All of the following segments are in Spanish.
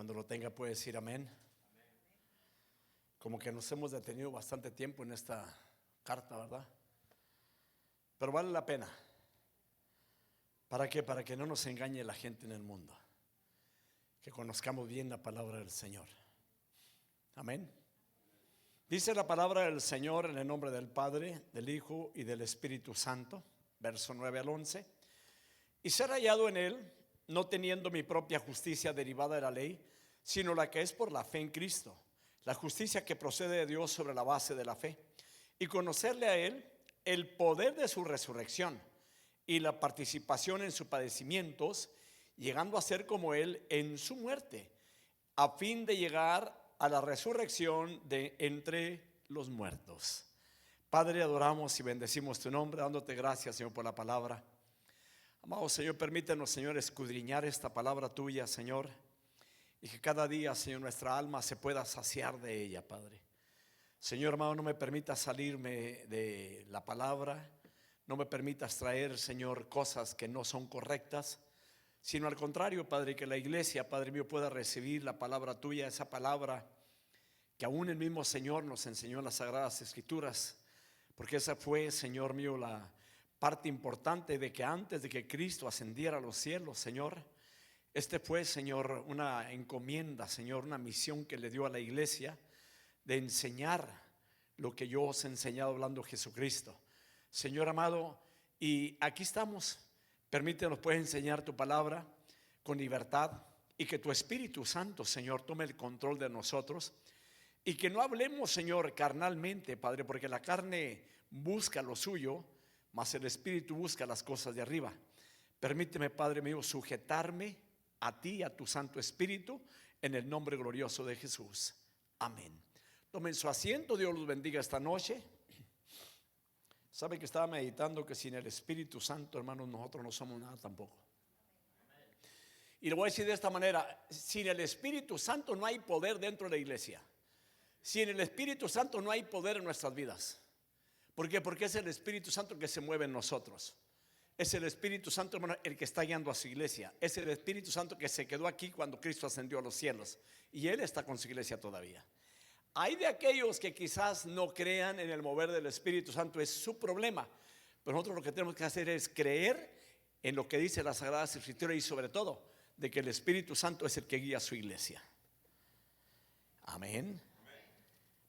Cuando lo tenga puede decir amén. Como que nos hemos detenido bastante tiempo en esta carta, ¿verdad? Pero vale la pena. ¿Para qué? Para que no nos engañe la gente en el mundo. Que conozcamos bien la palabra del Señor. Amén. Dice la palabra del Señor en el nombre del Padre, del Hijo y del Espíritu Santo, verso 9 al 11. Y ser hallado en él, no teniendo mi propia justicia derivada de la ley, sino la que es por la fe en Cristo, la justicia que procede de Dios sobre la base de la fe, y conocerle a él el poder de su resurrección y la participación en sus padecimientos, llegando a ser como él en su muerte, a fin de llegar a la resurrección de entre los muertos. Padre, adoramos y bendecimos tu nombre, dándote gracias, Señor, por la palabra. Amado Señor, permítanos, Señor, escudriñar esta palabra tuya, Señor, y que cada día, Señor, nuestra alma se pueda saciar de ella, Padre. Señor, amado, no me permitas salirme de la palabra, no me permitas traer, Señor, cosas que no son correctas, sino al contrario, Padre, que la iglesia, Padre mío, pueda recibir la palabra tuya, esa palabra que aún el mismo Señor nos enseñó en las Sagradas Escrituras, porque esa fue, Señor mío, la parte importante de que antes de que Cristo ascendiera a los cielos, Señor, fue, Señor, una encomienda, Señor, una misión que le dio a la iglesia de enseñar lo que yo os he enseñado hablando de Jesucristo. Señor amado, y aquí estamos. Permítenos, puedes enseñar tu palabra con libertad y que tu Espíritu Santo, Señor, tome el control de nosotros y que no hablemos, Señor, carnalmente, Padre, porque la carne busca lo suyo, mas el Espíritu busca las cosas de arriba. Permíteme, Padre mío, sujetarme a ti y a tu Santo Espíritu en el nombre glorioso de Jesús. Amén. Tomen su asiento, Dios los bendiga esta noche. Sabe que estaba meditando que sin el Espíritu Santo, hermanos, nosotros no somos nada tampoco. Y le voy a decir de esta manera: sin el Espíritu Santo no hay poder dentro de la iglesia. Sin el Espíritu Santo no hay poder en nuestras vidas. ¿Por qué? Porque es el Espíritu Santo que se mueve en nosotros. Es el Espíritu Santo, hermano, el que está guiando a su iglesia. Es el Espíritu Santo que se quedó aquí cuando Cristo ascendió a los cielos, y Él está con su iglesia todavía. Hay de aquellos que quizás no crean en el mover del Espíritu Santo, es su problema. Pero nosotros lo que tenemos que hacer es creer en lo que dice la Sagrada Escritura, y sobre todo de que el Espíritu Santo es el que guía a su iglesia. Amén.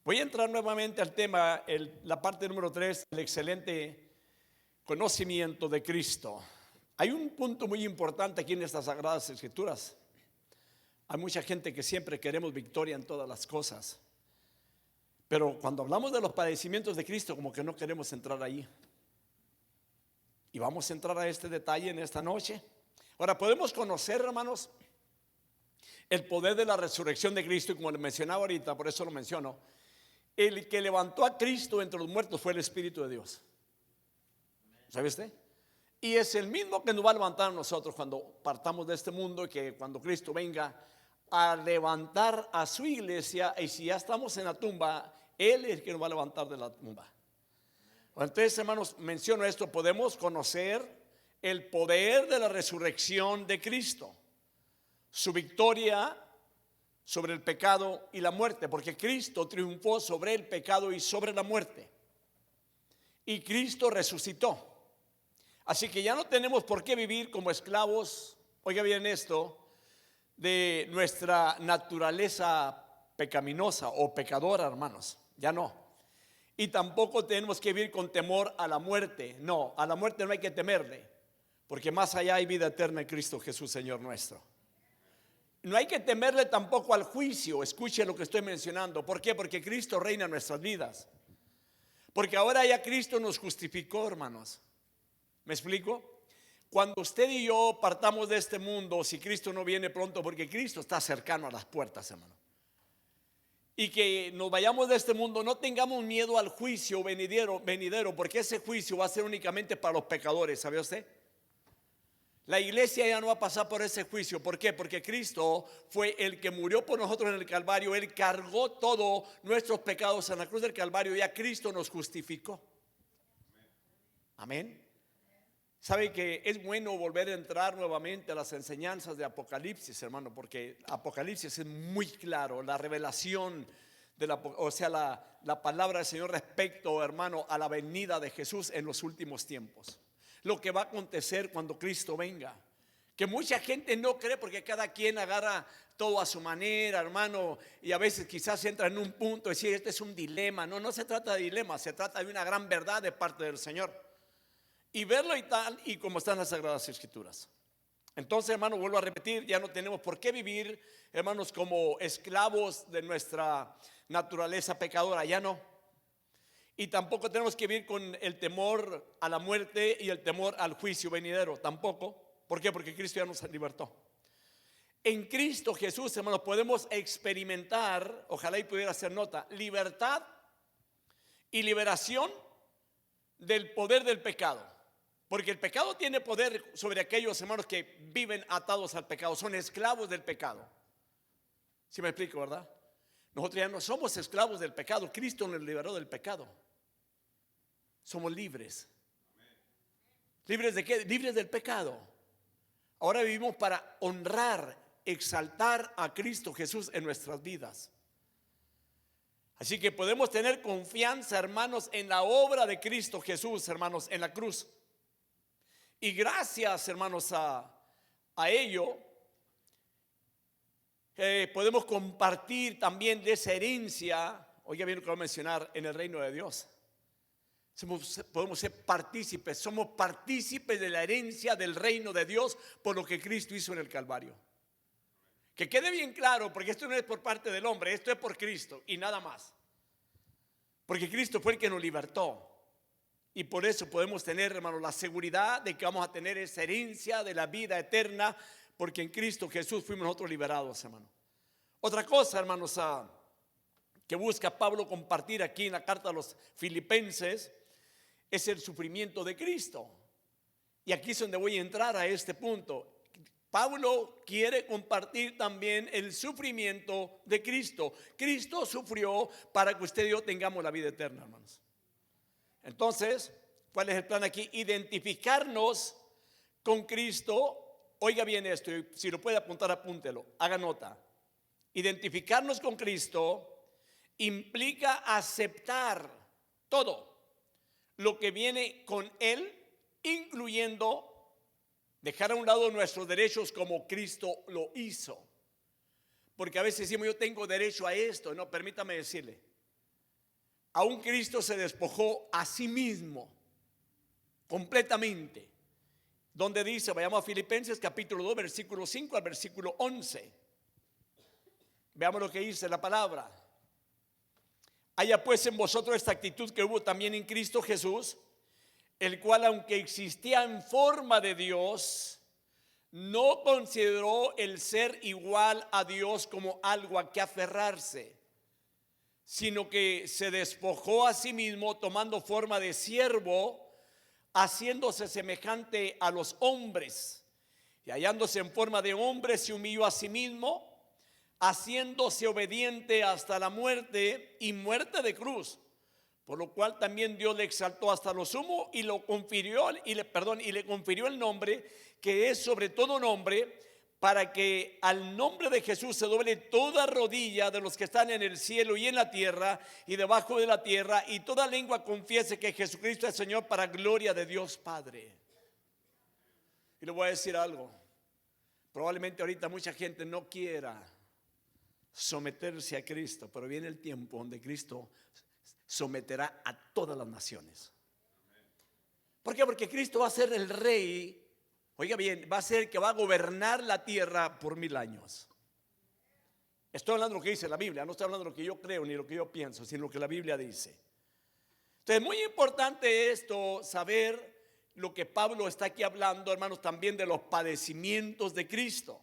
Voy a entrar nuevamente al tema, la parte número 3, el excelente conocimiento de Cristo. Hay un punto muy importante aquí en estas Sagradas Escrituras. Hay mucha gente que siempre queremos victoria en todas las cosas, pero cuando hablamos de los padecimientos de Cristo, como que no queremos entrar ahí. Y vamos a entrar a este detalle en esta noche. Ahora, podemos conocer, hermanos, el poder de la resurrección de Cristo, y como le mencionaba ahorita, por eso lo menciono, el que levantó a Cristo entre los muertos fue el Espíritu de Dios. ¿Sabe usted? Y es el mismo que nos va a levantar a nosotros cuando partamos de este mundo, y que cuando Cristo venga a levantar a su iglesia, y si ya estamos en la tumba, Él es el que nos va a levantar de la tumba. Entonces, hermanos, menciono esto: podemos conocer el poder de la resurrección de Cristo, su victoria sobre el pecado y la muerte, porque Cristo triunfó sobre el pecado y sobre la muerte, y Cristo resucitó. Así que ya no tenemos por qué vivir como esclavos, oiga bien esto, de nuestra naturaleza pecaminosa o pecadora, hermanos. Ya no. Y tampoco tenemos que vivir con temor a la muerte. No, a la muerte no hay que temerle, porque más allá hay vida eterna en Cristo Jesús, Señor nuestro. No hay que temerle tampoco al juicio. Escuche lo que estoy mencionando. ¿Por qué? Porque Cristo reina en nuestras vidas. Porque ahora ya Cristo nos justificó, hermanos. ¿Me explico? Cuando usted y yo partamos de este mundo, si Cristo no viene pronto, porque Cristo está cercano a las puertas, hermano, y que nos vayamos de este mundo, no tengamos miedo al juicio venidero, porque ese juicio va a ser únicamente para los pecadores. ¿Sabe usted? La iglesia ya no va a pasar por ese juicio. ¿Por qué? Porque Cristo fue el que murió por nosotros en el Calvario. Él cargó todos nuestros pecados en la cruz del Calvario. Ya Cristo nos justificó. Amén. Sabe que es bueno volver a entrar nuevamente a las enseñanzas de Apocalipsis, hermano, porque Apocalipsis es muy claro, la revelación de la palabra del Señor respecto, hermano, a la venida de Jesús en los últimos tiempos. Lo que va a acontecer cuando Cristo venga. Que mucha gente no cree porque cada quien agarra todo a su manera, hermano, y a veces quizás entra en un punto de decir, este es un dilema. No, no se trata de dilema, se trata de una gran verdad de parte del Señor. Y verlo y tal, y como están las Sagradas Escrituras. Entonces, hermano, vuelvo a repetir, ya no tenemos por qué vivir, hermanos, como esclavos de nuestra naturaleza pecadora, ya no. Y tampoco tenemos que vivir con el temor a la muerte y el temor al juicio venidero, tampoco. ¿Por qué? Porque Cristo ya nos libertó. En Cristo Jesús, hermanos, podemos experimentar, ojalá y pudiera hacer nota, libertad y liberación del poder del pecado. Porque el pecado tiene poder sobre aquellos hermanos que viven atados al pecado, son esclavos del pecado. ¿Sí me explico, verdad? Nosotros ya no somos esclavos del pecado, Cristo nos liberó del pecado. Somos libres. ¿Libres de qué? Libres del pecado. Ahora vivimos para honrar, exaltar a Cristo Jesús en nuestras vidas. Así que podemos tener confianza, hermanos, en la obra de Cristo Jesús, hermanos, en la cruz. Y gracias, hermanos, a ello, podemos compartir también de esa herencia. Oiga bien lo que voy a mencionar, en el reino de Dios. Podemos ser partícipes, somos partícipes de la herencia del reino de Dios por lo que Cristo hizo en el Calvario. Que quede bien claro, porque esto no es por parte del hombre, esto es por Cristo y nada más. Porque Cristo fue el que nos libertó. Y por eso podemos tener, hermanos, la seguridad de que vamos a tener esa herencia de la vida eterna, porque en Cristo Jesús fuimos nosotros liberados, hermano. Otra cosa, hermanos, que busca Pablo compartir aquí en la carta a los Filipenses es el sufrimiento de Cristo. Y aquí es donde voy a entrar a este punto. Pablo quiere compartir también el sufrimiento de Cristo. Cristo sufrió para que usted y yo tengamos la vida eterna, hermanos. Entonces, ¿cuál es el plan aquí? Identificarnos con Cristo. Oiga bien esto, si lo puede apuntar, apúntelo, haga nota. Identificarnos con Cristo implica aceptar todo lo que viene con Él, incluyendo dejar a un lado nuestros derechos como Cristo lo hizo. Porque a veces decimos, yo tengo derecho a esto. No, permítame decirle, aún Cristo se despojó a sí mismo completamente. Donde dice, vayamos a Filipenses capítulo 2, versículo 5 al versículo 11. Veamos lo que dice la palabra. Haya pues en vosotros esta actitud que hubo también en Cristo Jesús, el cual, aunque existía en forma de Dios, no consideró el ser igual a Dios como algo a que aferrarse, sino que se despojó a sí mismo, tomando forma de siervo, haciéndose semejante a los hombres, y hallándose en forma de hombre, se humilló a sí mismo, haciéndose obediente hasta la muerte y muerte de cruz, por lo cual también Dios le exaltó hasta lo sumo y le confirió el nombre que es sobre todo nombre, para que al nombre de Jesús se doble toda rodilla de los que están en el cielo y en la tierra y debajo de la tierra, y toda lengua confiese que Jesucristo es Señor, para gloria de Dios Padre. Y le voy a decir algo, probablemente ahorita mucha gente no quiera someterse a Cristo, pero viene el tiempo donde Cristo someterá a todas las naciones. ¿Por qué? Porque Cristo va a ser el rey. Oiga bien, va a ser el que va a gobernar la tierra por 1000 años. Estoy hablando de lo que dice la Biblia, no estoy hablando de lo que yo creo ni lo que yo pienso, sino lo que la Biblia dice. Entonces, muy importante esto, saber lo que Pablo está aquí hablando, hermanos, también de los padecimientos de Cristo.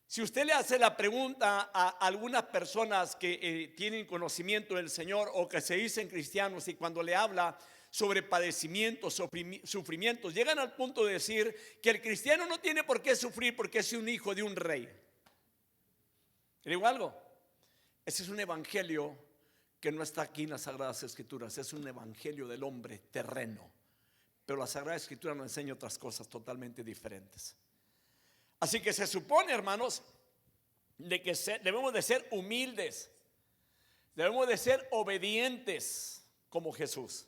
Si usted le hace la pregunta a algunas personas que tienen conocimiento del Señor o que se dicen cristianos, y cuando le habla sobre padecimientos, sufrimientos, llegan al punto de decir que el cristiano no tiene por qué sufrir porque es un hijo de un rey. ¿Le digo algo? Ese es un evangelio que no está aquí en las Sagradas Escrituras. Es un evangelio del hombre terreno, pero la Sagrada Escritura nos enseña otras cosas totalmente diferentes. Así que se supone, hermanos, de que debemos de ser humildes, debemos de ser obedientes como Jesús.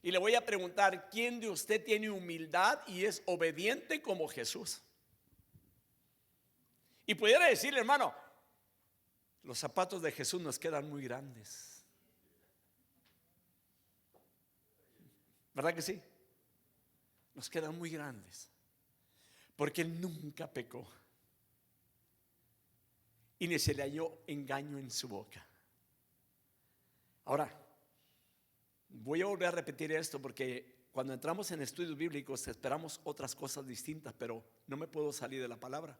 Y le voy a preguntar, ¿quién de usted tiene humildad y es obediente como Jesús? Y pudiera decirle, hermano, los zapatos de Jesús nos quedan muy grandes. ¿Verdad que sí? Nos quedan muy grandes. Porque Él nunca pecó. Y ni se le halló engaño en su boca. Ahora, voy a volver a repetir esto porque cuando entramos en estudios bíblicos esperamos otras cosas distintas, pero no me puedo salir de la palabra.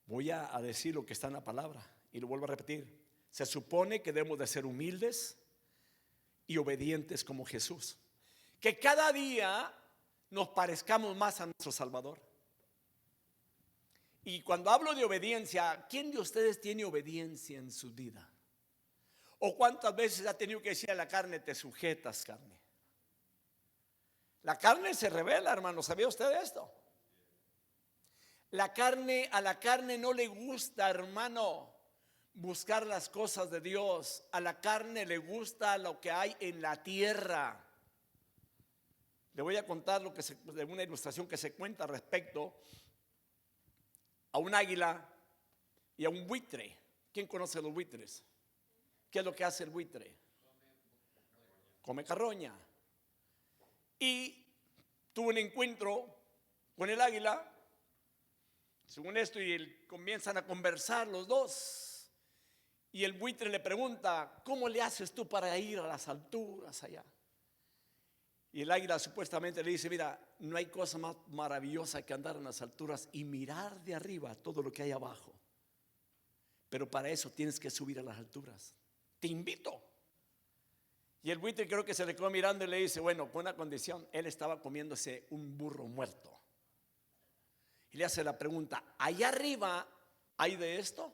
Voy a decir lo que está en la palabra y lo vuelvo a repetir. Se supone que debemos de ser humildes y obedientes como Jesús. Que cada día nos parezcamos más a nuestro Salvador. Y cuando hablo de obediencia, ¿quién de ustedes tiene obediencia en su vida? ¿O cuántas veces ha tenido que decir a la carne, te sujetas, carne? La carne se revela, hermano, ¿sabía usted esto? A la carne no le gusta, hermano, buscar las cosas de Dios. A la carne le gusta lo que hay en la tierra. Le voy a contar de una ilustración que se cuenta respecto a un águila y a un buitre. ¿Quién conoce los buitres? ¿Qué es lo que hace el buitre? Come carroña. Y tuvo un encuentro con el águila. Según esto, y comienzan a conversar los dos. Y el buitre le pregunta, ¿cómo le haces tú para ir a las alturas allá? Y el águila supuestamente le dice, mira, no hay cosa más maravillosa que andar en las alturas y mirar de arriba todo lo que hay abajo. Pero para eso tienes que subir a las alturas. Te invito. Y el buitre creo que se le quedó mirando y le dice, bueno, con una condición. Él estaba comiéndose un burro muerto. Y le hace la pregunta, ¿allá arriba hay de esto?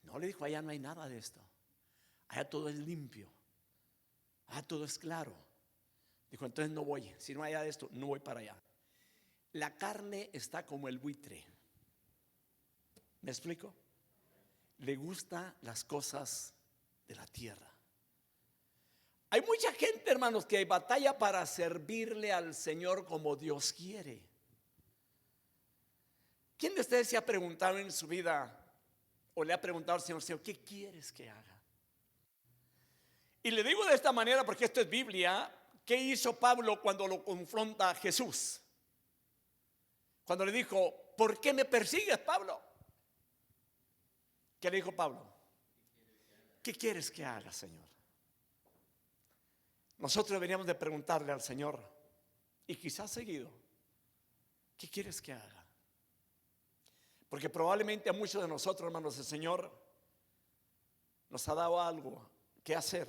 No, le dijo, allá no hay nada de esto. Allá todo es limpio. Allá todo es claro. Dijo, entonces no voy. Si no hay de esto, no voy para allá. La carne está como el buitre. ¿Me explico? Le gustan las cosas de la tierra. Hay mucha gente, hermanos, que batalla para servirle al Señor como Dios quiere. ¿Quién de ustedes se ha preguntado en su vida o le ha preguntado al Señor, Señor, ¿qué quieres que haga? Y le digo de esta manera porque esto es Biblia. ¿Qué hizo Pablo cuando lo confronta a Jesús? Cuando le dijo, ¿por qué me persigues, Pablo? ¿Qué le dijo Pablo? ¿Qué quieres que haga, Señor? Nosotros deberíamos de preguntarle al Señor, y quizás seguido, ¿qué quieres que haga? Porque probablemente a muchos de nosotros, hermanos, el Señor nos ha dado algo que hacer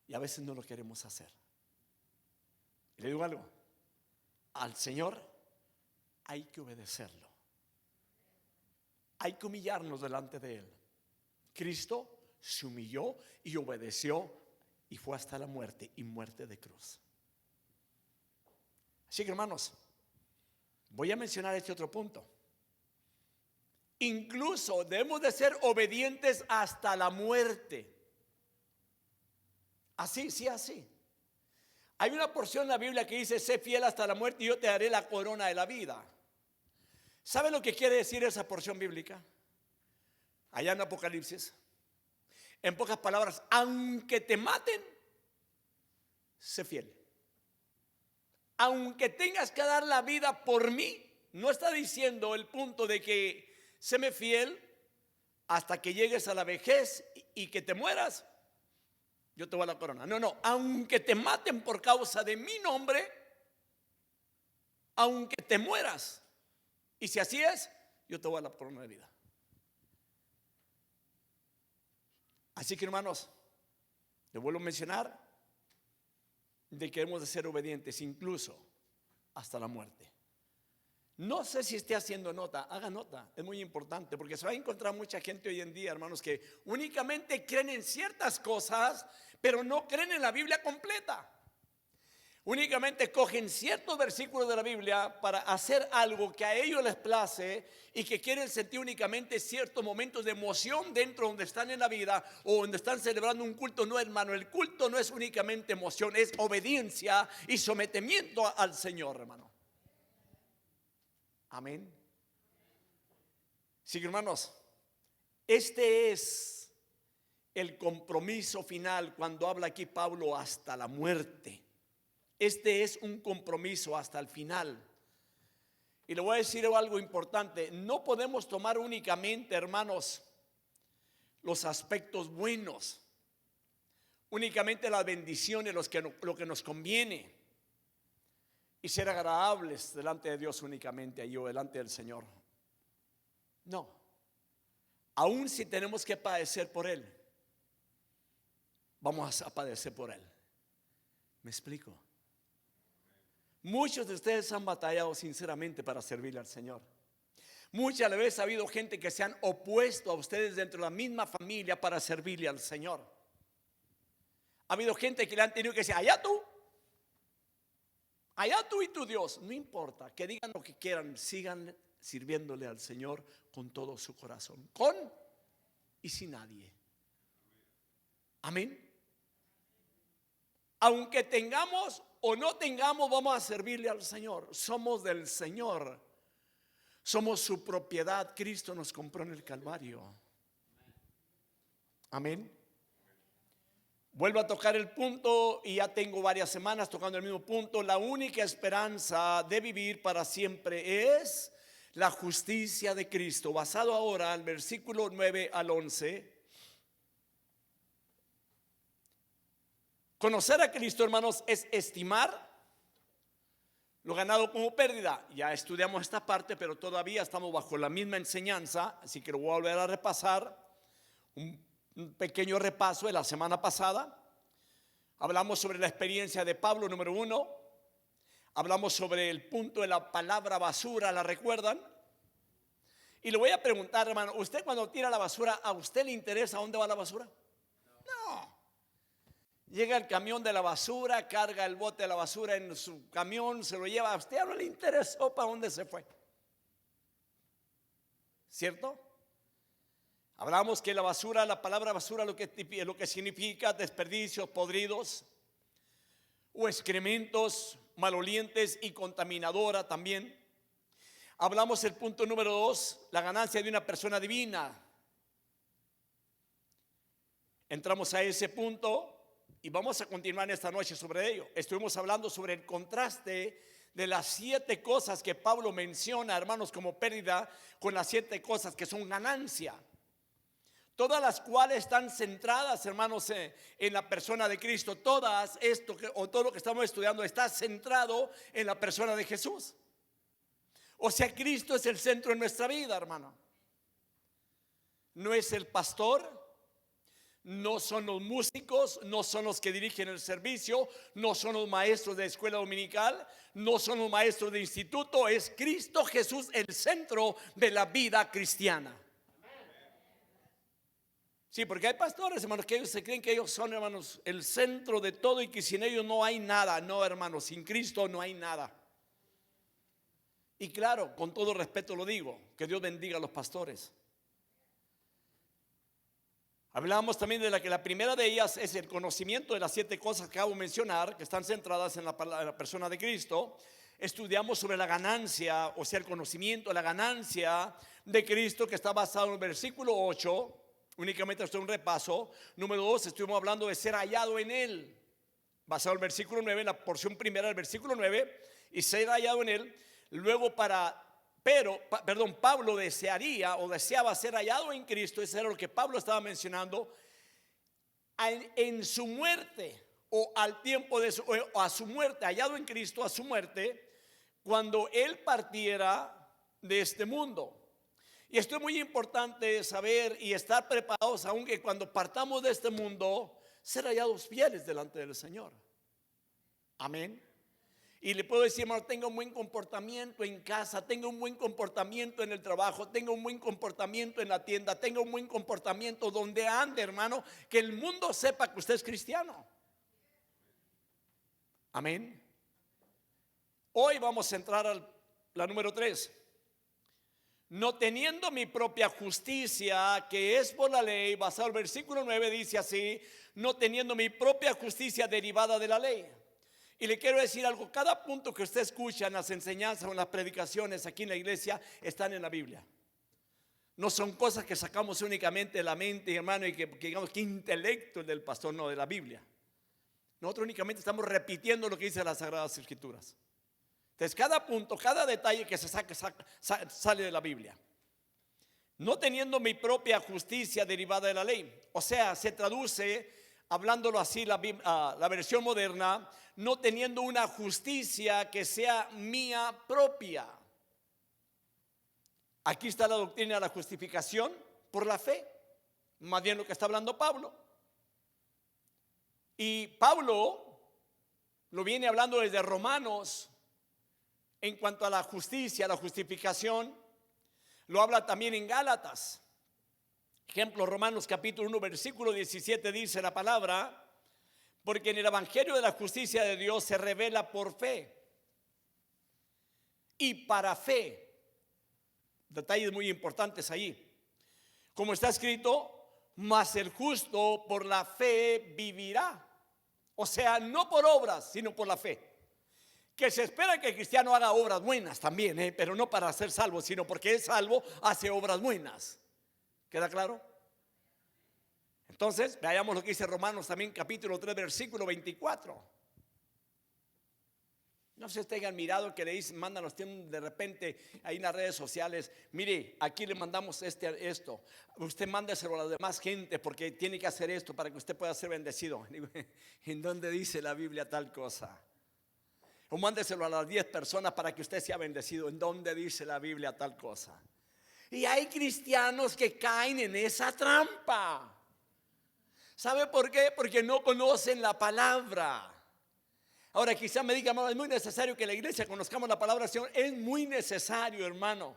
y a veces no lo queremos hacer. Y le digo algo, al Señor hay que obedecerlo. Hay que humillarnos delante de Él. Cristo se humilló y obedeció y fue hasta la muerte y muerte de cruz. Así que, hermanos, voy a mencionar este otro punto. Incluso debemos de ser obedientes hasta la muerte. Así, sí, así. Hay una porción en la Biblia que dice, sé fiel hasta la muerte y yo te daré la corona de la vida. ¿Sabe lo que quiere decir esa porción bíblica? Allá en Apocalipsis. En pocas palabras, aunque te maten, sé fiel. Aunque tengas que dar la vida por mí, no está diciendo el punto de que séme fiel hasta que llegues a la vejez y que te mueras, yo te voy a la corona. No, aunque te maten por causa de mi nombre, aunque te mueras, y si así es, yo te voy a la corona de vida. Así que, hermanos, les vuelvo a mencionar de que hemos de ser obedientes incluso hasta la muerte. No sé si esté haciendo nota, haga nota, es muy importante porque se va a encontrar mucha gente hoy en día, hermanos, que únicamente creen en ciertas cosas, pero no creen en la Biblia completa. Únicamente cogen ciertos versículos de la Biblia para hacer algo que a ellos les place y que quieren sentir únicamente ciertos momentos de emoción dentro donde están en la vida o donde están celebrando un culto. No, hermano, el culto no es únicamente emoción, es obediencia y sometimiento al Señor, hermano. Amén. Sí, hermanos, este es el compromiso final cuando habla aquí Pablo hasta la muerte. Este es un compromiso hasta el final. Y le voy a decir algo importante. No podemos tomar únicamente, hermanos, los aspectos buenos, únicamente las bendiciones, lo que nos conviene, y ser agradables delante de Dios únicamente allí o delante del Señor. No. Aún si tenemos que padecer por Él, vamos a padecer por Él. ¿Me explico? Muchos de ustedes han batallado sinceramente para servirle al Señor. Muchas veces ha habido gente que se han opuesto a ustedes dentro de la misma familia para servirle al Señor. Ha habido gente que le han tenido que decir, allá tú y tu Dios. No importa, que digan lo que quieran, sigan sirviéndole al Señor con todo su corazón, con y sin nadie. Amén. Aunque tengamos o no tengamos, vamos a servirle al Señor. Somos del Señor. Somos su propiedad. Cristo nos compró en el Calvario. Amén. Vuelvo a tocar el punto y ya tengo varias semanas tocando el mismo punto. La única esperanza de vivir para siempre es la justicia de Cristo. Basado ahora al versículo 9 al 11. Conocer a Cristo, hermanos, es estimar lo ganado como pérdida. Ya estudiamos esta parte, pero todavía estamos bajo la misma enseñanza, así que lo voy a volver a repasar. Un pequeño repaso de la semana pasada. Hablamos sobre la experiencia de Pablo, número 1. Hablamos sobre el punto de la palabra basura, ¿la recuerdan? Y le voy a preguntar, hermano, ¿usted cuando tira la basura, a usted le interesa a dónde va la basura? No. Llega el camión de la basura, carga el bote de la basura en su camión, se lo lleva. A usted no le interesó para dónde se fue. ¿Cierto? Hablamos que la basura, la palabra basura lo que significa desperdicios podridos o excrementos malolientes y contaminadora también. Hablamos el punto número 2, la ganancia de una persona divina. Entramos a ese punto y vamos a continuar esta noche sobre ello. Estuvimos hablando sobre el contraste de las 7 cosas que Pablo menciona, hermanos, como pérdida, con las 7 cosas que son ganancia. Todas las cuales están centradas, hermanos, en la persona de Cristo. Todo lo que estamos estudiando está centrado en la persona de Jesús. O sea, Cristo es el centro de nuestra vida, hermano. No es el pastor, no son los músicos, no son los que dirigen el servicio, no son los maestros de escuela dominical, no son los maestros de instituto. Es Cristo Jesús el centro de la vida cristiana. Sí, porque hay pastores, hermanos, que ellos se creen que ellos son, hermanos, el centro de todo y que sin ellos no hay nada. No, hermanos, sin Cristo no hay nada. Y claro, con todo respeto lo digo, que Dios bendiga a los pastores. Hablamos también de que la primera de ellas es el conocimiento de las 7 cosas que acabo de mencionar, que están centradas en la persona de Cristo. Estudiamos sobre la ganancia, o sea, el conocimiento, la ganancia de Cristo, que está basado en el versículo 8. Únicamente esto es un repaso. Número 2, estuvimos hablando de ser hallado en Él, basado en el versículo 9, la porción primera del versículo 9, y ser hallado en Él. Luego Pablo deseaba ser hallado en Cristo. Eso era lo que Pablo estaba mencionando. En su muerte, o al tiempo de o a su muerte, hallado en Cristo a su muerte, cuando Él partiera de este mundo. Y esto es muy importante saber y estar preparados, aunque cuando partamos de este mundo, ser hallados fieles delante del Señor. Amén. Y le puedo decir, hermano, tenga un buen comportamiento en casa, tenga un buen comportamiento en el trabajo, tenga un buen comportamiento en la tienda, tenga un buen comportamiento donde ande, hermano, que el mundo sepa que usted es cristiano. Amén. Hoy vamos a entrar a la número 3. No teniendo mi propia justicia, que es por la ley, basado en el versículo 9, dice así: no teniendo mi propia justicia derivada de la ley. Y le quiero decir algo: cada punto que usted escucha en las enseñanzas o en las predicaciones aquí en la iglesia están en la Biblia. No son cosas que sacamos únicamente de la mente, hermano, y que digamos que intelecto el del pastor, no, de la Biblia. Nosotros únicamente estamos repitiendo lo que dice las Sagradas Escrituras. Entonces cada punto, cada detalle que se saque sale de la Biblia. No teniendo mi propia justicia derivada de la ley. O sea, se traduce, hablándolo así la versión moderna: no teniendo una justicia que sea mía propia. Aquí está la doctrina de la justificación por la fe, más bien lo que está hablando Pablo. Y Pablo lo viene hablando desde Romanos. En cuanto a la justicia, la justificación, lo habla también en Gálatas. Ejemplo, Romanos capítulo 1, versículo 17 dice la palabra: porque en el evangelio de la justicia de Dios se revela por fe y para fe. Detalles muy importantes ahí. Como está escrito: mas el justo por la fe vivirá. O sea, no por obras, sino por la fe. Que se espera que el cristiano haga obras buenas también, pero no para ser salvo, sino porque es salvo, hace obras buenas. ¿Queda claro? Entonces, veamos lo que dice Romanos también capítulo 3, versículo 24. No sé si ustedes han mirado que le dicen, mandan los tiempos de repente ahí en las redes sociales: mire, aquí le mandamos esto, usted mándeselo a la demás gente porque tiene que hacer esto para que usted pueda ser bendecido. ¿En dónde dice la Biblia tal cosa? O mándeselo a las 10 personas para que usted sea bendecido. ¿En dónde dice la Biblia tal cosa? Y hay cristianos que caen en esa trampa. ¿Sabe por qué? Porque no conocen la palabra. Ahora quizá me diga: es muy necesario que la iglesia conozcamos la palabra del Señor. Es muy necesario, hermano,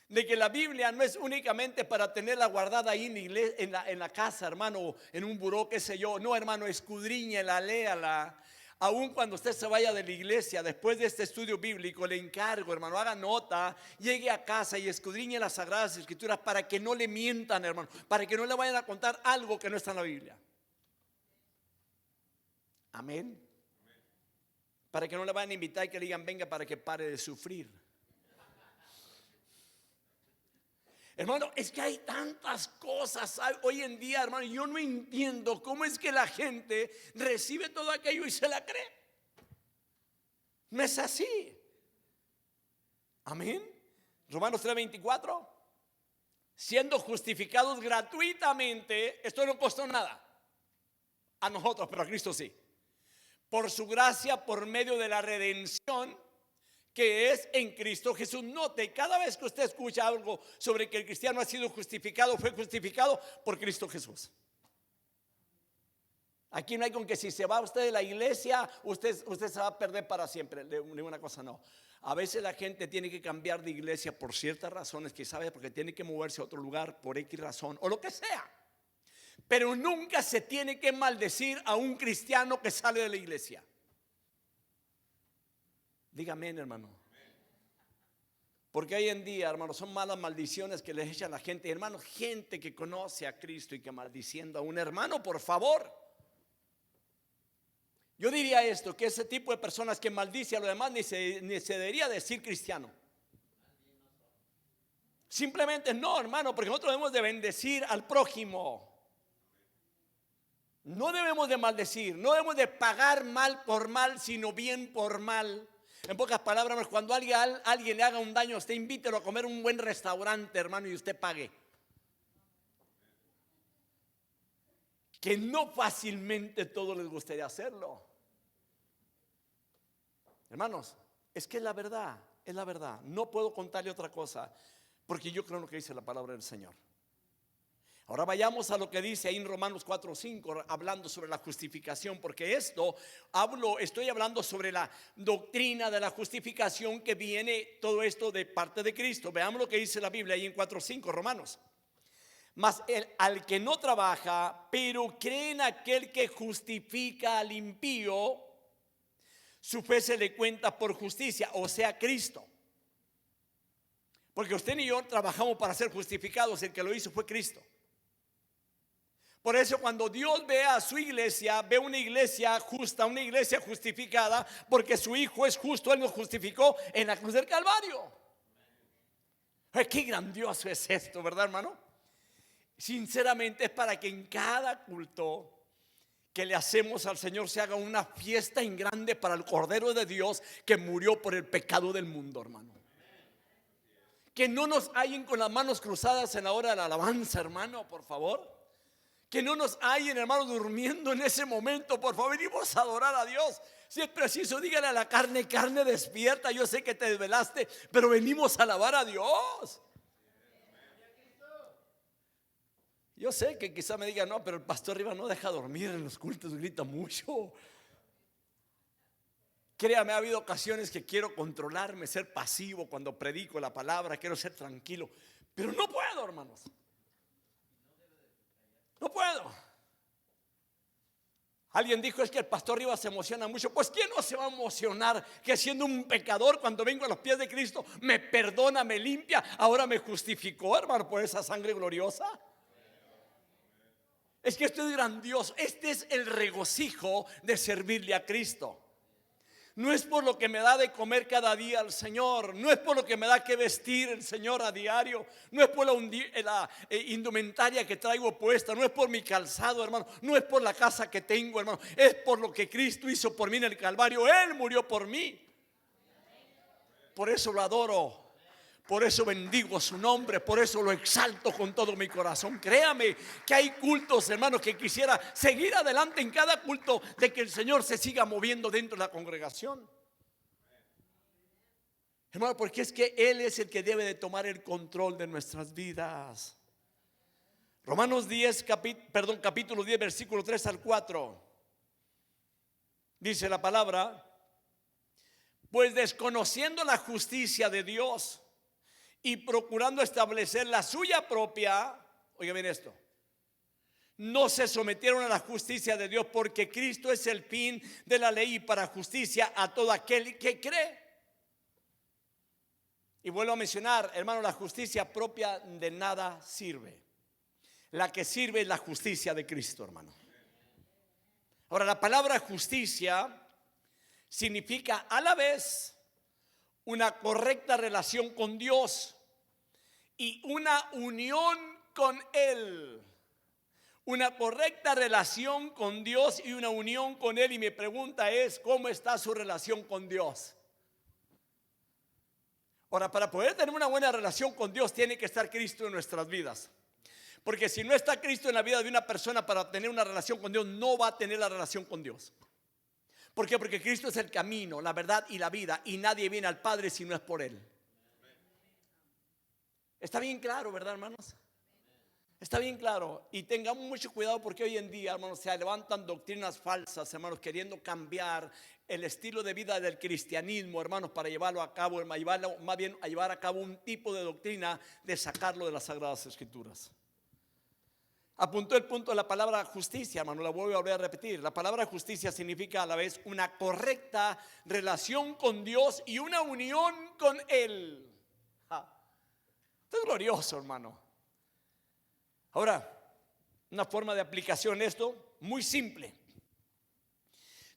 de que la Biblia no es únicamente para tenerla guardada ahí en la iglesia, en la casa, hermano, en un buró, qué sé yo. No, hermano, escudriñela, léala. Aún cuando usted se vaya de la iglesia, después de este estudio bíblico, le encargo, hermano, haga nota, llegue a casa y escudriñe las Sagradas Escrituras para que no le mientan, hermano, para que no le vayan a contar algo que no está en la Biblia. Amén. Para que no le vayan a invitar y que le digan: venga para que pare de sufrir. Hermano, es que hay tantas cosas hoy en día, hermano. Yo no entiendo cómo es que la gente recibe todo aquello y se la cree. No es así. Amén. Romanos 3:24. Siendo justificados gratuitamente. Esto no costó nada a nosotros, pero a Cristo sí. Por su gracia, por medio de la redención que es en Cristo Jesús. Note, cada vez que usted escucha algo sobre que el cristiano ha sido justificado, fue justificado por Cristo Jesús. Aquí no hay con que si se va usted de la iglesia, usted se va a perder para siempre. Ninguna cosa, no. A veces la gente tiene que cambiar de iglesia por ciertas razones, que sabe, porque tiene que moverse a otro lugar por X razón o lo que sea. Pero nunca se tiene que maldecir a un cristiano que sale de la iglesia. Dígame, hermano. Porque hoy en día, hermano, son malas maldiciones que les echa la gente. Hermano, gente que conoce a Cristo y que maldiciendo a un hermano, por favor. Yo diría esto, que ese tipo de personas que maldice a los demás ni se debería decir cristiano. Simplemente no, hermano, porque nosotros debemos de bendecir al prójimo. No debemos de maldecir, no debemos de pagar mal por mal, sino bien por mal. En pocas palabras, cuando alguien le haga un daño, usted invítelo a comer un buen restaurante, hermano, y usted pague. Que no fácilmente todos les gustaría hacerlo. Hermanos, es que es la verdad, es la verdad. No puedo contarle otra cosa, porque yo creo en lo que dice la palabra del Señor. Ahora vayamos a lo que dice ahí en Romanos 4:5, hablando sobre la justificación, porque estoy hablando sobre la doctrina de la justificación que viene todo esto de parte de Cristo. Veamos lo que dice la Biblia ahí en 4:5, Romanos. Mas al que no trabaja, pero cree en aquel que justifica al impío, su fe se le cuenta por justicia, o sea, Cristo. Porque usted y yo trabajamos para ser justificados, el que lo hizo fue Cristo. Por eso cuando Dios ve a su iglesia, ve una iglesia justa, una iglesia justificada, porque su Hijo es justo, Él nos justificó en la cruz del Calvario. Ay, qué grandioso es esto, ¿verdad, hermano? Sinceramente es para que en cada culto que le hacemos al Señor se haga una fiesta en grande para el Cordero de Dios que murió por el pecado del mundo, hermano. Que no nos hallen con las manos cruzadas en la hora de la alabanza, hermano, por favor. Que no nos hallen, hermano, durmiendo en ese momento. Por favor, venimos a adorar a Dios. Si es preciso, dígale a la carne: carne, despierta. Yo sé que te desvelaste, pero venimos a alabar a Dios. Yo sé que quizá me diga: no, pero el pastor Rivas no deja dormir en los cultos, grita mucho. Créame, ha habido ocasiones que quiero controlarme, ser pasivo cuando predico la palabra, quiero ser tranquilo, pero no puedo, hermanos. No puedo. Alguien dijo: es que el pastor Rivas se emociona mucho. Pues ¿quién no se va a emocionar que siendo un pecador, cuando vengo a los pies de Cristo, me perdona, me limpia, ahora me justificó, hermano, por esa sangre gloriosa? Es que esto es grandioso. Este es el regocijo de servirle a Cristo. No es por lo que me da de comer cada día el Señor, no es por lo que me da que vestir el Señor a diario, no es por la indumentaria que traigo puesta, no es por mi calzado, hermano, no es por la casa que tengo, hermano, es por lo que Cristo hizo por mí en el Calvario. Él murió por mí. Por eso lo adoro. Por eso bendigo su nombre, por eso lo exalto con todo mi corazón. Créame que hay cultos, hermanos, que quisiera seguir adelante en cada culto, de que el Señor se siga moviendo dentro de la congregación. Hermano, porque es que Él es el que debe de tomar el control de nuestras vidas. Romanos 10, capítulo 10, versículo 3 al 4. Dice la palabra: pues desconociendo la justicia de Dios y procurando establecer la suya propia, oiga bien esto, no se sometieron a la justicia de Dios, porque Cristo es el fin de la ley y para justicia a todo aquel que cree. Y vuelvo a mencionar, hermano, la justicia propia de nada sirve. La que sirve es la justicia de Cristo, hermano. Ahora, la palabra justicia significa a la vez una correcta relación con Dios y una unión con Él. Una correcta relación con Dios y una unión con Él. Y mi pregunta es: ¿cómo está su relación con Dios? Ahora, para poder tener una buena relación con Dios, tiene que estar Cristo en nuestras vidas. Porque si no está Cristo en la vida de una persona, para tener una relación con Dios, no va a tener la relación con Dios. ¿Por qué? Porque Cristo es el camino, la verdad y la vida, y nadie viene al Padre si no es por Él. Está bien claro, ¿verdad, hermanos? Está bien claro. Y tengamos mucho cuidado, porque hoy en día, hermanos, se levantan doctrinas falsas, hermanos, queriendo cambiar el estilo de vida del cristianismo, hermanos, para llevarlo a cabo, más bien a llevar a cabo un tipo de doctrina de sacarlo de las Sagradas Escrituras. Apuntó el punto de la palabra justicia, hermano, la voy a volver a repetir. La palabra justicia significa a la vez una correcta relación con Dios y una unión con Él. Esto es glorioso, hermano. Ahora, una forma de aplicación de esto, muy simple.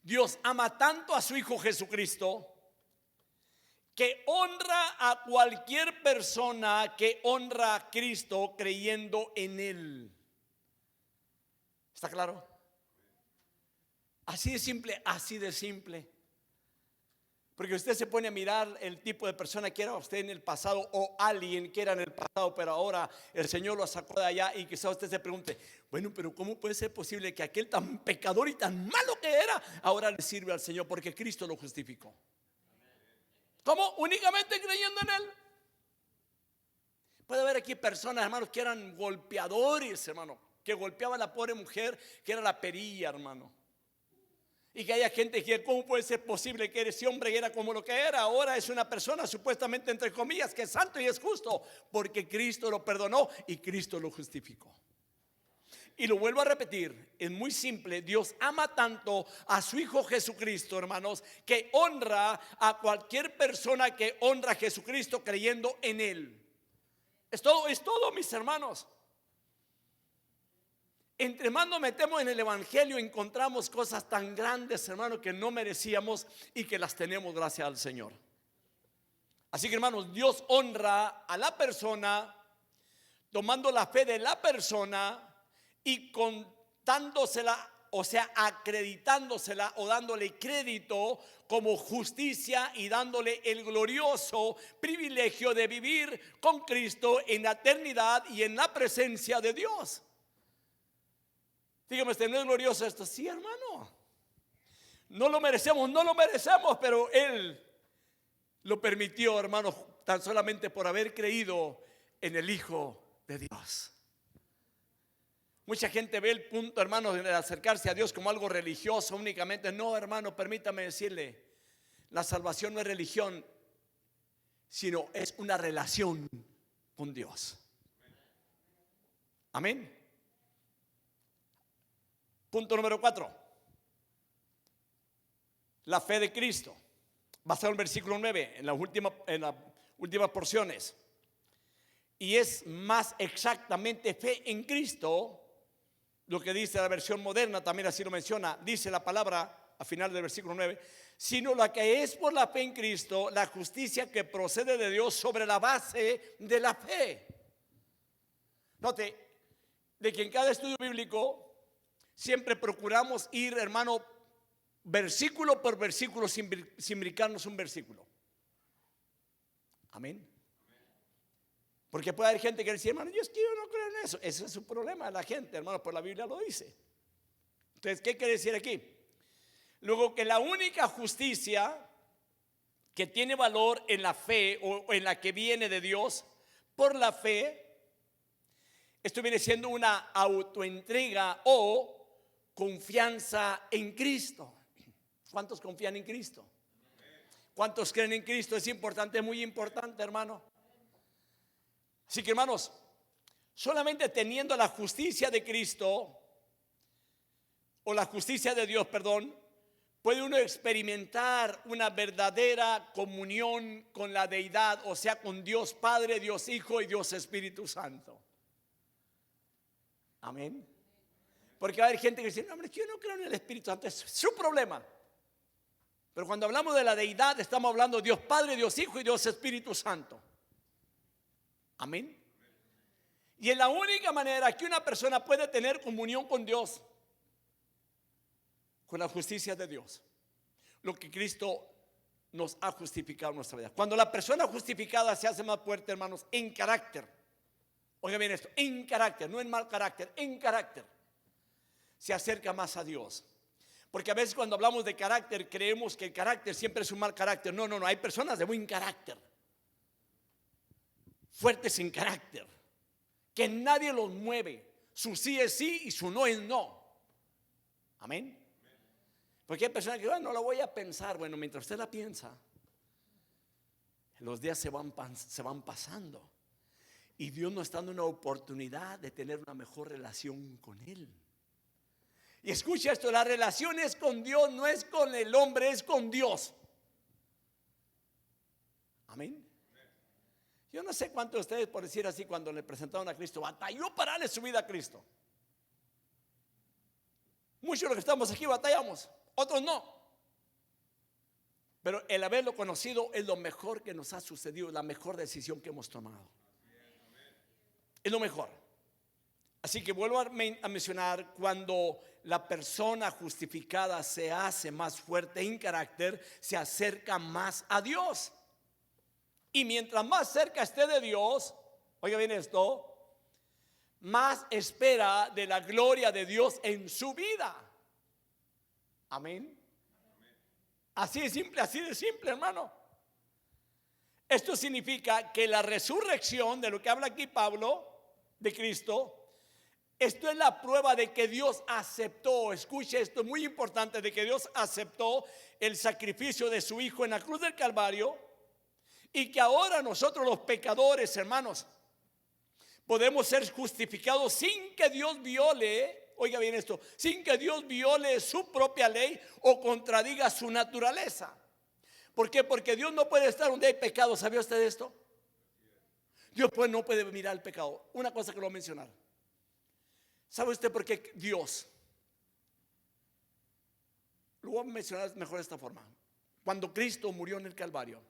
Dios ama tanto a su Hijo Jesucristo que honra a cualquier persona que honra a Cristo creyendo en Él. ¿Está claro? Así de simple, así de simple. Porque usted se pone a mirar el tipo de persona que era usted en el pasado, o alguien que era en el pasado, pero ahora el Señor lo sacó de allá, y quizás usted se pregunte: bueno, pero ¿cómo puede ser posible que aquel tan pecador y tan malo que era, ahora le sirve al Señor? Porque Cristo lo justificó. ¿Cómo? Únicamente creyendo en Él. Puede haber aquí personas, hermanos, que eran golpeadores, hermano, que golpeaba a la pobre mujer que era la perilla, hermano. Y que haya gente que: ¿cómo puede ser posible que ese hombre era como lo que era? Ahora es una persona supuestamente, entre comillas, que es santo y es justo, porque Cristo lo perdonó y Cristo lo justificó. Y lo vuelvo a repetir, es muy simple. Dios ama tanto a su Hijo Jesucristo, hermanos, que honra a cualquier persona que honra a Jesucristo creyendo en Él. Es todo, mis hermanos. Entre más nos metemos en el Evangelio, encontramos cosas tan grandes, hermanos, que no merecíamos y que las tenemos gracias al Señor. Así que, hermanos, Dios honra a la persona tomando la fe de la persona y contándosela, o sea, acreditándosela o dándole crédito como justicia y dándole el glorioso privilegio de vivir con Cristo en la eternidad y en la presencia de Dios. Dígame, ¿no es glorioso esto? Sí, hermano. No lo merecemos, pero Él lo permitió, hermano, tan solamente por haber creído en el Hijo de Dios. Mucha gente ve el punto, hermanos, de acercarse a Dios como algo religioso únicamente. No, hermano, permítame decirle, la salvación no es religión, sino es una relación con Dios. Amén. Punto número 4. La fe de Cristo. Basado en el versículo 9, en las últimas porciones. Y es más exactamente fe en Cristo. Lo que dice la versión moderna, también así lo menciona, dice la palabra al final del versículo 9, sino la que es por la fe en Cristo, la justicia que procede de Dios sobre la base de la fe. Note, de que en cada estudio bíblico siempre procuramos ir, hermano, versículo por versículo sin brincarnos un versículo. Amén. Porque puede haber gente que dice, hermano, yo no creo en eso. Ese es su problema, la gente, hermano, por la Biblia lo dice. Entonces, ¿qué quiere decir aquí? Luego, que la única justicia que tiene valor en la fe o en la que viene de Dios por la fe, esto viene siendo una autoentrega o confianza en Cristo. ¿Cuántos confían en Cristo? ¿Cuántos creen en Cristo? Es importante, muy importante, hermano. Así que, hermanos, solamente teniendo la justicia de Cristo o la justicia de Dios, perdón, puede uno experimentar una verdadera comunión con la deidad, o sea, con Dios Padre, Dios Hijo y Dios Espíritu Santo. Amén. Porque va a haber gente que dice, no, hombre, yo no creo en el Espíritu Santo, es su problema. Pero cuando hablamos de la deidad, estamos hablando de Dios Padre, Dios Hijo y Dios Espíritu Santo. Amén. Y es la única manera que una persona puede tener comunión con Dios, con la justicia de Dios, lo que Cristo nos ha justificado en nuestra vida. Cuando la persona justificada se hace más fuerte, hermanos, en carácter. Oiga bien esto, en carácter, no en mal carácter, en carácter. Se acerca más a Dios. Porque a veces cuando hablamos de carácter creemos que el carácter siempre es un mal carácter. No, hay personas de buen carácter, fuertes en carácter, que nadie los mueve. Su sí es sí y su no es no. Amén. Porque hay personas que no lo voy a pensar. Bueno, mientras usted la piensa, los días se van pasando y Dios nos está dando una oportunidad de tener una mejor relación con Él. Y escucha esto, la relación es con Dios, no es con el hombre, es con Dios. Amén. Yo no sé cuántos de ustedes, por decir así, cuando le presentaron a Cristo, batalló para darle su vida a Cristo. Muchos de los que estamos aquí batallamos, otros no. Pero el haberlo conocido es lo mejor que nos ha sucedido, la mejor decisión que hemos tomado. Es lo mejor. Así que vuelvo a mencionar, cuando la persona justificada se hace más fuerte en carácter, se acerca más a Dios. Y mientras más cerca esté de Dios, oiga bien esto, más espera de la gloria de Dios en su vida. Amén. Así de simple, hermano. Esto significa que la resurrección, de lo que habla aquí Pablo, de Cristo, esto es la prueba de que Dios aceptó, escuche esto, muy importante, de que Dios aceptó el sacrificio de su Hijo en la cruz del Calvario, y que ahora nosotros los pecadores, hermanos, Podemos ser justificados sin que Dios viole, oiga bien esto, sin que Dios viole su propia ley o contradiga su naturaleza. ¿Por qué? Porque Dios no puede estar donde hay pecado. ¿Sabía usted esto? Dios pues no puede mirar el pecado. Una cosa que lo voy a mencionar. ¿Sabe usted por qué Dios? Lo voy a mencionar mejor de esta forma. Cuando Cristo murió en el Calvario,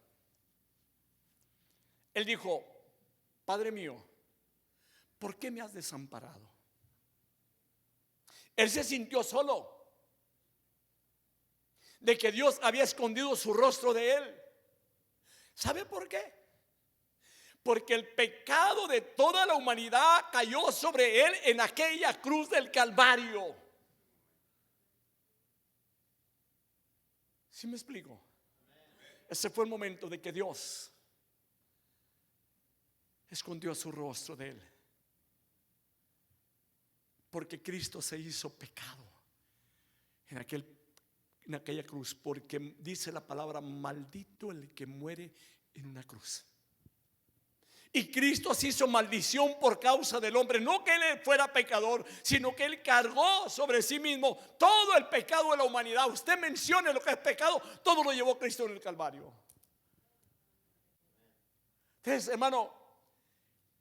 Él dijo: Padre mío, ¿por qué me has desamparado? Él se sintió solo, de que Dios había escondido su rostro de él. ¿Sabe por qué? Porque el pecado de toda la humanidad cayó sobre él en aquella cruz del Calvario. ¿Sí me explico? Ese fue el momento de que Dios escondió su rostro de él, porque Cristo se hizo pecado en aquella cruz, porque dice la palabra: maldito el que muere en una cruz. Y Cristo se hizo maldición por causa del hombre. No que él fuera pecador, sino que él cargó sobre sí mismo todo el pecado de la humanidad. Usted mencione lo que es pecado, todo lo llevó Cristo en el Calvario. Entonces, hermano,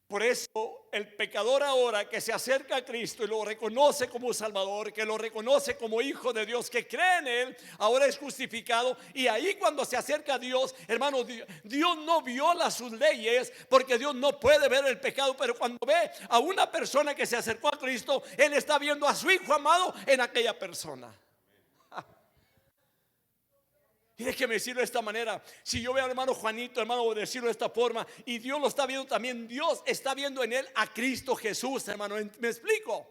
por eso el pecador ahora que se acerca a Cristo y lo reconoce como Salvador, que lo reconoce como Hijo de Dios, que cree en Él, ahora es justificado. Y ahí cuando se acerca a Dios, hermano, Dios no viola sus leyes, porque Dios no puede ver el pecado. Pero cuando ve a una persona que se acercó a Cristo, Él está viendo a su Hijo amado en aquella persona. Y déjeme decirlo de esta manera: si yo veo al hermano Juanito, hermano, decirlo de esta forma, y Dios lo está viendo también, Dios está viendo en él a Cristo Jesús, hermano. ¿Me explico?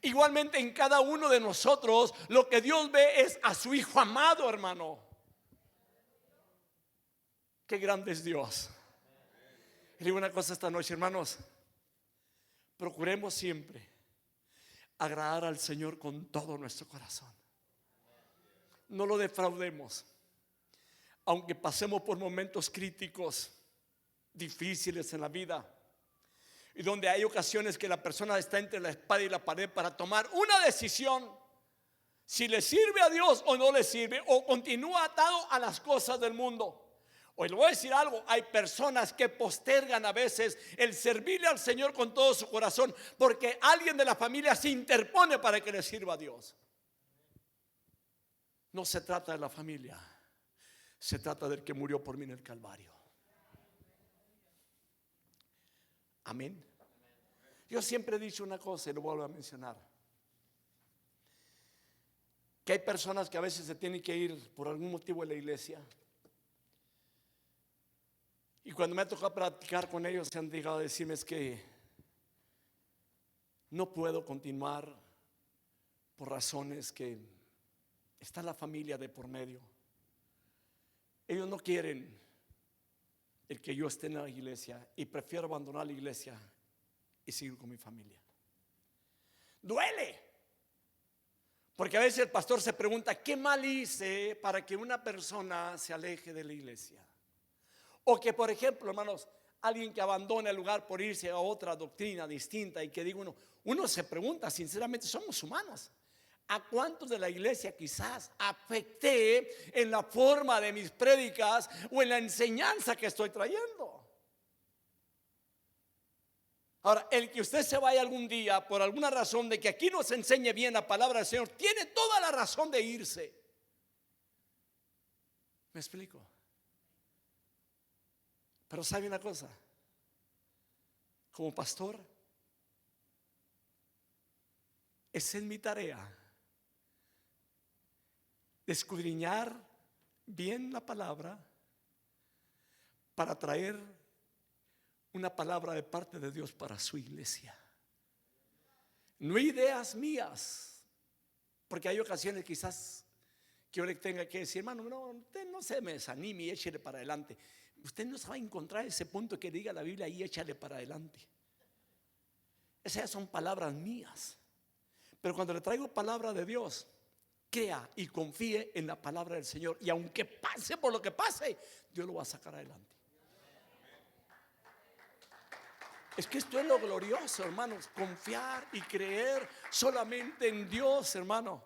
Igualmente en cada uno de nosotros lo que Dios ve es a su Hijo amado, hermano. Qué grande es Dios. Y digo una cosa esta noche, hermanos: procuremos siempre agradar al Señor con todo nuestro corazón. No lo defraudemos, aunque pasemos por momentos críticos, difíciles en la vida, y donde hay ocasiones que la persona está entre la espada y la pared para tomar una decisión, si le sirve a Dios o no le sirve, o continúa atado a las cosas del mundo. Hoy le voy a decir algo: hay personas que postergan a veces el servirle al Señor con todo su corazón, porque alguien de la familia se interpone para que le sirva a Dios. No se trata de la familia, se trata del que murió por mí en el Calvario. Amén. Yo siempre he dicho una cosa y lo vuelvo a mencionar: que hay personas que a veces se tienen que ir por algún motivo de la iglesia, y cuando me ha tocado platicar con ellos, se han llegado a decirme: es que no puedo continuar por razones que está la familia de por medio. Ellos no quieren el que yo esté en la iglesia, y prefiero abandonar la iglesia y seguir con mi familia. Duele, porque a veces el pastor se pregunta: ¿qué mal hice para que una persona se aleje de la iglesia? O que, por ejemplo, hermanos, alguien que abandona el lugar por irse a otra doctrina distinta, y que diga uno se pregunta sinceramente: somos humanos, ¿a cuántos de la iglesia quizás afecté en la forma de mis prédicas o en la enseñanza que estoy trayendo? Ahora, el que usted se vaya algún día por alguna razón de que aquí no se enseñe bien la palabra del Señor, tiene toda la razón de irse. ¿Me explico? Pero ¿sabe una cosa? Como pastor, esa es mi tarea: escudriñar bien la palabra para traer una palabra de parte de Dios para su iglesia. No ideas mías, porque hay ocasiones quizás que yo le tenga que decir: hermano, no, usted no se me desanime y échale para adelante. Usted no se va a encontrar ese punto que diga la Biblia y échale para adelante. Esas son palabras mías. Pero cuando le traigo palabra de Dios, crea y confíe en la palabra del Señor, y aunque pase por lo que pase, Dios lo va a sacar adelante. Es que esto es lo glorioso, hermanos. Confiar y creer solamente en Dios, hermano.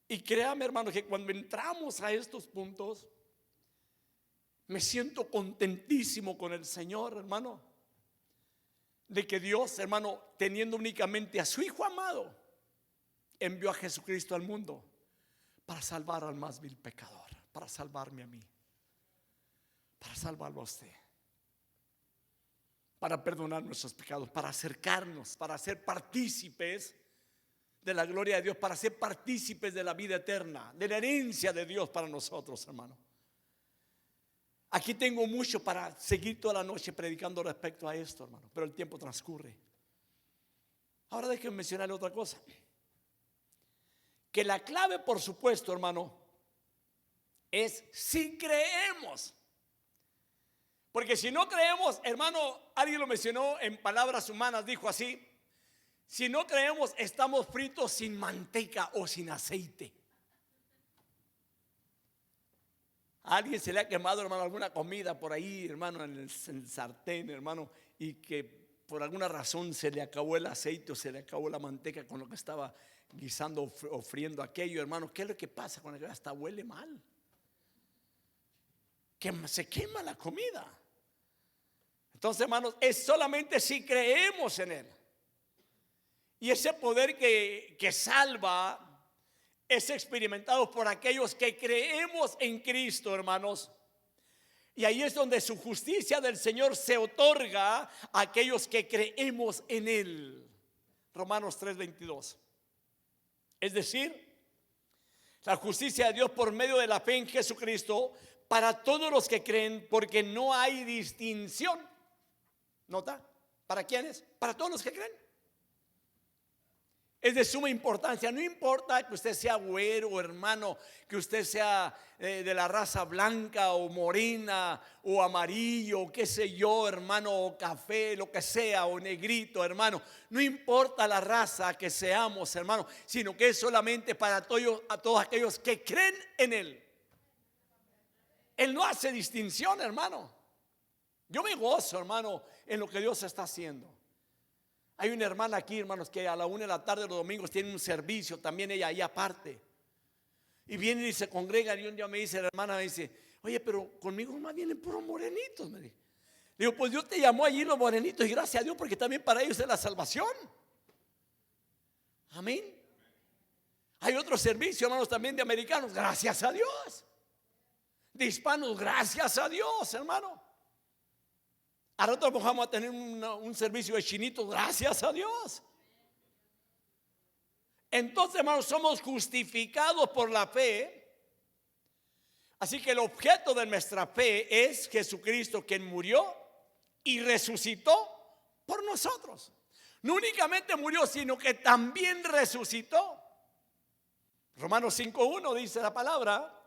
Y créame, hermano, que cuando entramos a estos puntos, me siento contentísimo con el Señor, hermano, de que Dios, hermano, teniendo únicamente a su Hijo amado, envió a Jesucristo al mundo para salvar al más vil pecador, para salvarme a mí, para salvarlo a usted, para perdonar nuestros pecados, para acercarnos, para ser partícipes de la gloria de Dios, para ser partícipes de la vida eterna, de la herencia de Dios para nosotros, hermano. Aquí tengo mucho para seguir toda la noche predicando respecto a esto, hermano, pero el tiempo transcurre. Ahora déjenme mencionarle otra cosa. Que la clave, por supuesto, hermano, es si creemos. Porque si no creemos, hermano, alguien lo mencionó en palabras humanas, dijo así: si no creemos, estamos fritos sin manteca o sin aceite. A alguien se le ha quemado, hermano, alguna comida por ahí, hermano, en el sartén, hermano, y que por alguna razón se le acabó el aceite o se le acabó la manteca con lo que estaba guisando o friendo aquello, hermano. ¿Qué es lo que pasa con aquello? Hasta huele mal, que se quema la comida. Entonces, hermanos, es solamente si creemos en Él. Y ese poder que salva es experimentado por aquellos que creemos en Cristo, hermanos. Y ahí es donde su justicia del Señor se otorga a aquellos que creemos en Él. Romanos 3:22. Es decir, la justicia de Dios por medio de la fe en Jesucristo para todos los que creen, porque no hay distinción. ¿Nota? ¿Para quiénes? Para todos los que creen. Es de suma importancia. No importa que usted sea güero, hermano, que usted sea de la raza blanca o morena o amarillo, qué sé yo, hermano, o café, lo que sea, o negrito, hermano. No importa la raza que seamos, hermano, sino que es solamente para todos aquellos que creen en Él. Él no hace distinción, hermano. Yo me gozo, hermano, en lo que Dios está haciendo. Hay una hermana aquí, hermanos, que a la 1 de la tarde los domingos tiene un servicio, también ella ahí aparte. Y viene y se congrega, y un día me dice, la hermana me dice: oye, pero conmigo más vienen puros morenitos, me dice. Digo, pues Dios te llamó allí los morenitos, y gracias a Dios, porque también para ellos es la salvación. Amén. Hay otro servicio, hermanos, también de americanos, gracias a Dios. De hispanos, gracias a Dios, hermano. A rato vamos a tener un servicio de chinitos, gracias a Dios. Entonces, hermanos, somos justificados por la fe. Así que el objeto de nuestra fe es Jesucristo, quien murió y resucitó por nosotros. No únicamente murió, sino que también resucitó. Romanos 5:1 dice la palabra: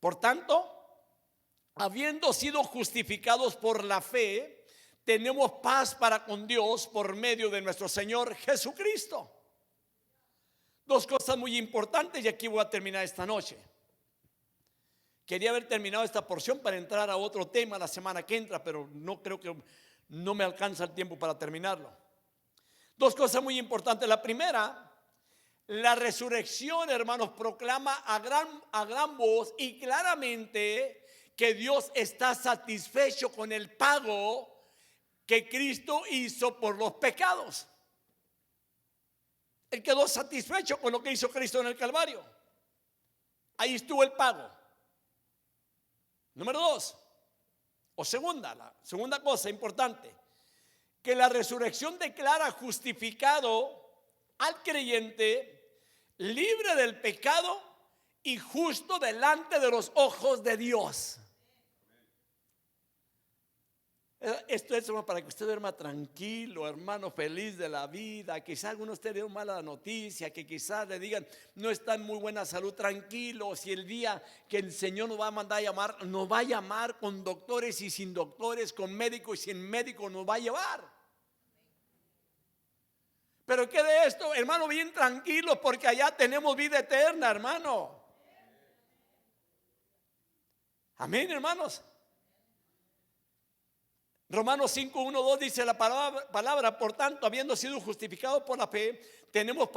por tanto, habiendo sido justificados por la fe, tenemos paz para con Dios por medio de nuestro Señor Jesucristo. Dos cosas muy importantes, y aquí voy a terminar esta noche. Quería haber terminado esta porción para entrar a otro tema la semana que entra, pero no creo que no me alcanza el tiempo para terminarlo. Dos cosas muy importantes. La primera, la resurrección, hermanos, proclama a gran voz y claramente que Dios está satisfecho con el pago que Cristo hizo por los pecados. Él quedó satisfecho con lo que hizo Cristo en el Calvario. Ahí estuvo el pago. Número dos, o la segunda cosa importante, que la resurrección declara justificado al creyente, libre del pecado y justo delante de los ojos de Dios. Esto es para que usted duerma tranquilo, hermano, feliz de la vida. Quizás algunos de ustedes den mala noticia, que quizás le digan no está en muy buena salud. Tranquilo, si el día que el Señor nos va a mandar a llamar, nos va a llamar con doctores y sin doctores, con médicos y sin médicos, nos va a llevar. Pero ¿qué de esto, hermano? Bien tranquilo, porque allá tenemos vida eterna, hermano. Amén, hermanos. Romanos 5, 1, 2 dice la palabra, por tanto, habiendo sido justificados por la fe, tenemos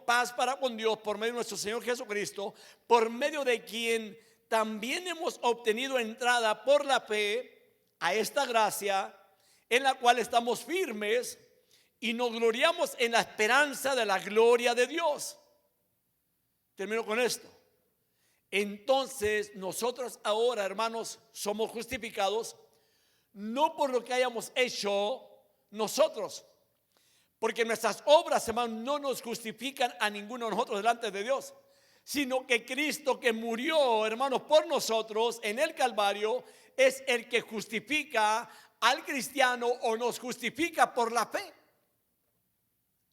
paz para con Dios por medio de nuestro Señor Jesucristo, por medio de quien también hemos obtenido entrada por la fe a esta gracia en la cual estamos firmes y nos gloriamos en la esperanza de la gloria de Dios. Termino con esto. Entonces nosotros ahora, hermanos, somos justificados no por lo que hayamos hecho nosotros, porque nuestras obras, hermanos, no nos justifican a ninguno de nosotros delante de Dios, sino que Cristo, que murió, hermanos, por nosotros en el Calvario, es el que justifica al cristiano o nos justifica por la fe.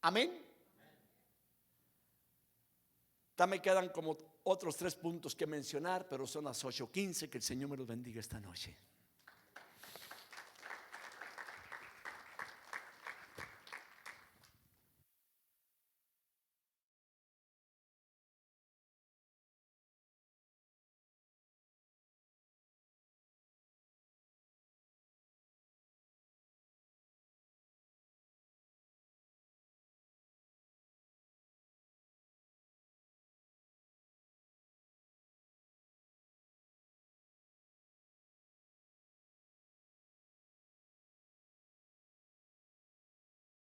Amén. Me quedan como otros 3 puntos que mencionar, pero son las 8:15. Que el Señor me los bendiga esta noche.